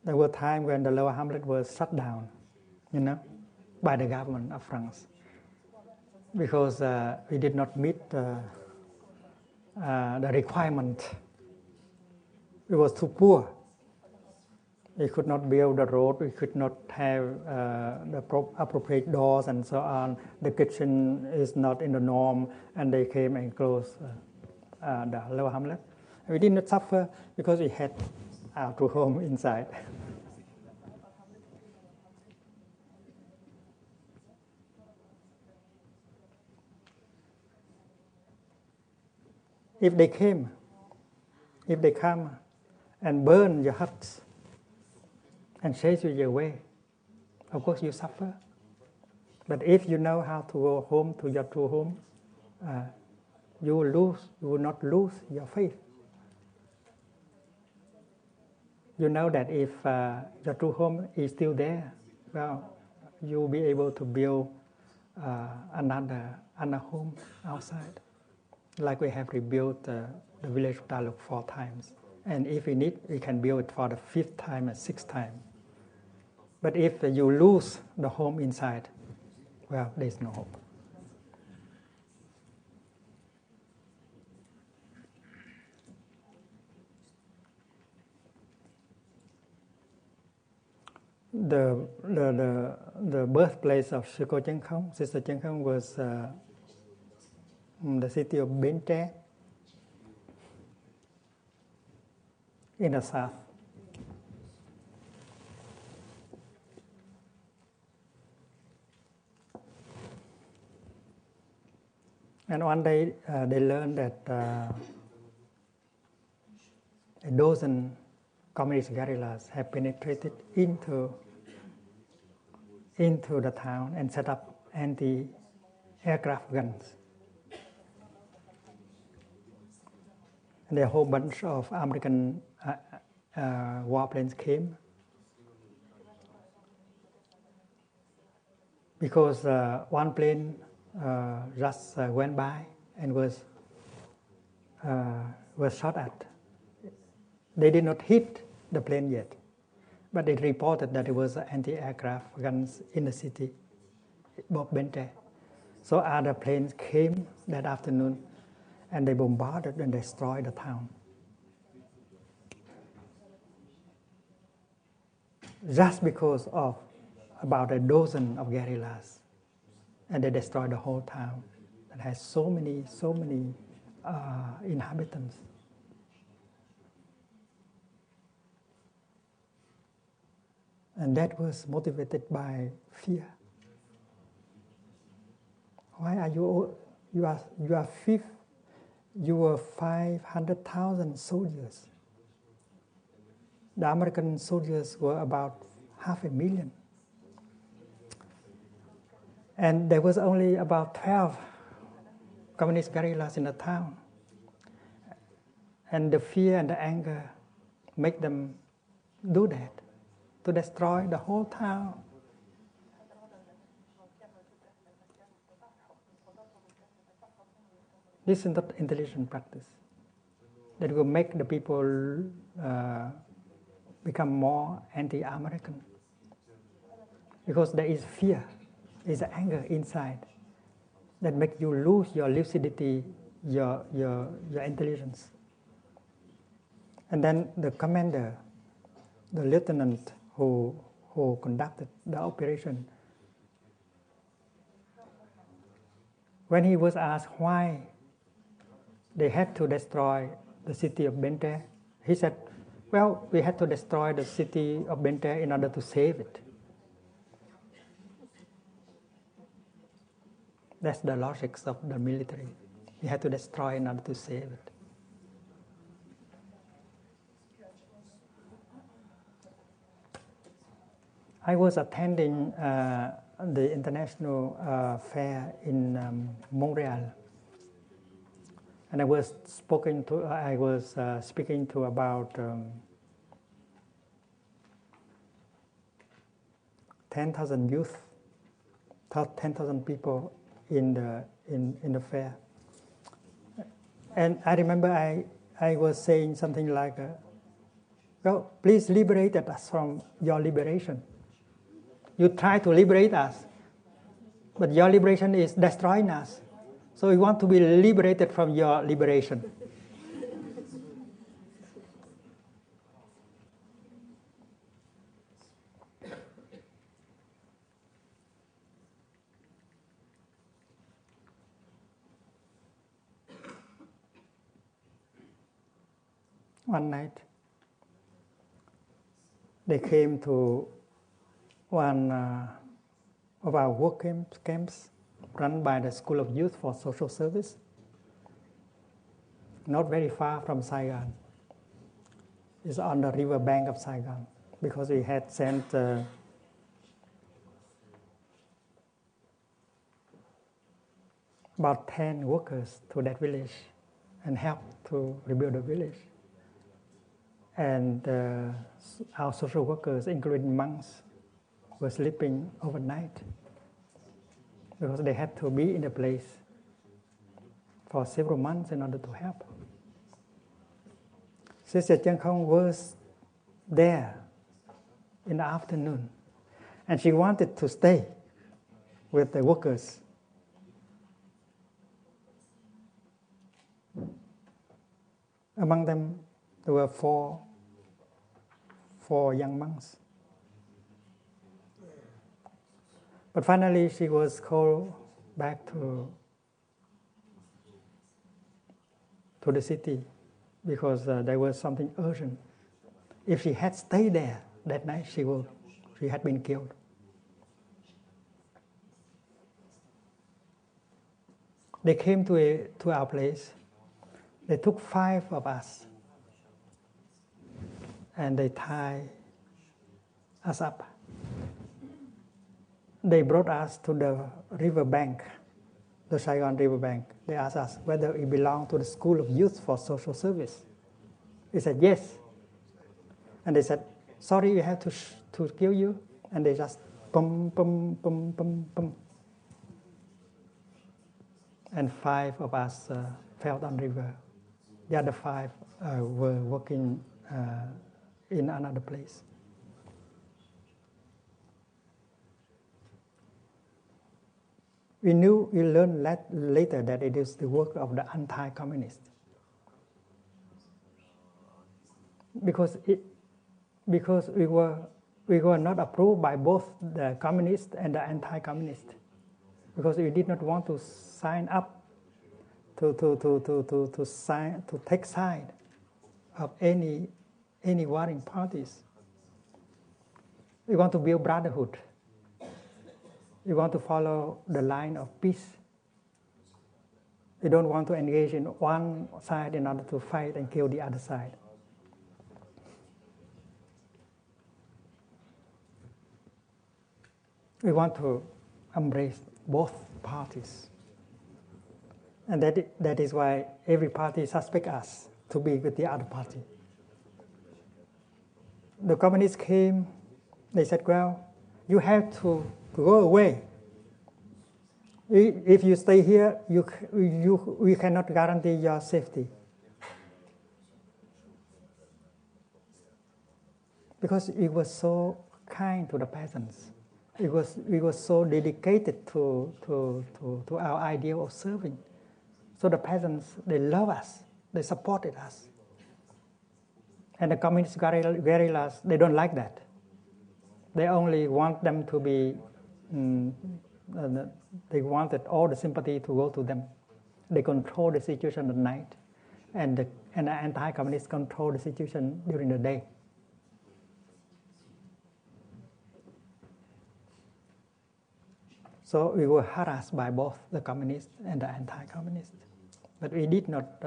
There were times when the lower hamlet was shut down, by the government of France, because we did not meet the requirement. We was too poor. We could not build the road. We could not have the appropriate doors and so on. The kitchen is not in the norm, and they came and closed the lower hamlet. We did not suffer because we had our true home inside. If they come and burn your huts and chase you away, of course you suffer. But if you know how to go home to your true home, you will not lose your faith. You know that if your true home is still there, well, you will be able to build another home outside. Like we have rebuilt the village of Taluk 4 times. And if we need, we can build it for the 5th time and 6th time. But if you lose the home inside, well, there's no hope. The birthplace of Sư Cô Chơn Không, Sister Chơn Không, was the city of Bến Tre in the south. And one day they learned that a dozen communist guerrillas have penetrated into the town and set up anti-aircraft guns. And a whole bunch of American warplanes came because one plane just went by and was shot at. They did not hit the plane yet, but they reported that it was anti-aircraft guns in the city of Bến Tre. So other planes came that afternoon, and they bombarded and destroyed the town. Just because of about a dozen of guerrillas, and they destroyed the whole town that has so many inhabitants. And that was motivated by fear. Why are you were 500,000 soldiers. The American soldiers were about 500,000. And there was only about 12 communist guerrillas in the town. And the fear and the anger make them do that, to destroy the whole town. This is not intelligent practice. That will make the people become more anti-American. Because there is fear, there is anger inside that makes you lose your lucidity, your intelligence. And then the commander, the lieutenant who conducted the operation, when he was asked why they had to destroy the city of Bến Tre, he said, well, we had to destroy the city of Bến Tre in order to save it. That's the logic of the military. You had to destroy in order to save it. I was attending the international fair in Montreal, and I was speaking to about 10,000 youth, 10,000 people in the fair. And I remember I was saying something like, Well, please liberate us from your liberation. You try to liberate us, but your liberation is destroying us. So we want to be liberated from your liberation. One night, they came to one of our work camps run by the School of Youth for Social Service, not very far from Saigon. It's on the river bank of Saigon, because we had sent about 10 workers to that village and helped to rebuild the village. And our social workers, including monks, were sleeping overnight because they had to be in the place for several months in order to help. Sister Chang Khong was there in the afternoon, and she wanted to stay with the workers. Among them, there were four young monks. But finally, she was called back to the city because there was something urgent. If she had stayed there that night, she had been killed. They came to our place. They took 5 of us and they tied us up. They brought us to the river bank, the Saigon river bank. They asked us whether we belong to the School of Youth for Social Service. We said yes. And they said, sorry, we have to kill you. And they just pum, pum, pum, pum, pum. And 5 of us fell on the river. The other 5 were working in another place. We learned later that it is the work of the anti-communists. Because we were not approved by both the communists and the anti-communists. Because we did not want to sign up to take side of any warring parties. We want to build brotherhood. We want to follow the line of peace. We don't want to engage in one side in order to fight and kill the other side. We want to embrace both parties. And that is why every party suspects us to be with the other party. The communists came, they said, well, you have to go away. If you stay here, we cannot guarantee your safety. Because we were so kind to the peasants. We were so dedicated to our ideal of serving. So the peasants, they love us. They supported us. And the communist guerrillas, they don't like that. They only want them to be, they wanted all the sympathy to go to them. They control the situation at night, and the anti-communists control the situation during the day. So we were harassed by both the communists and the anti-communists. But we did not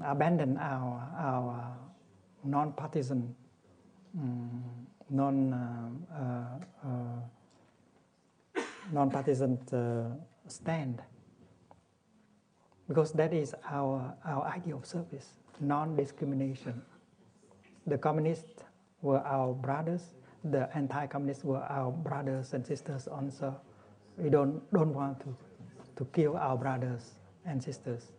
abandon our non-partisan, non-partisan stand, because that is our idea of service, non-discrimination. The communists were our brothers, the anti-communists were our brothers and sisters also. We don't want to kill our brothers and sisters.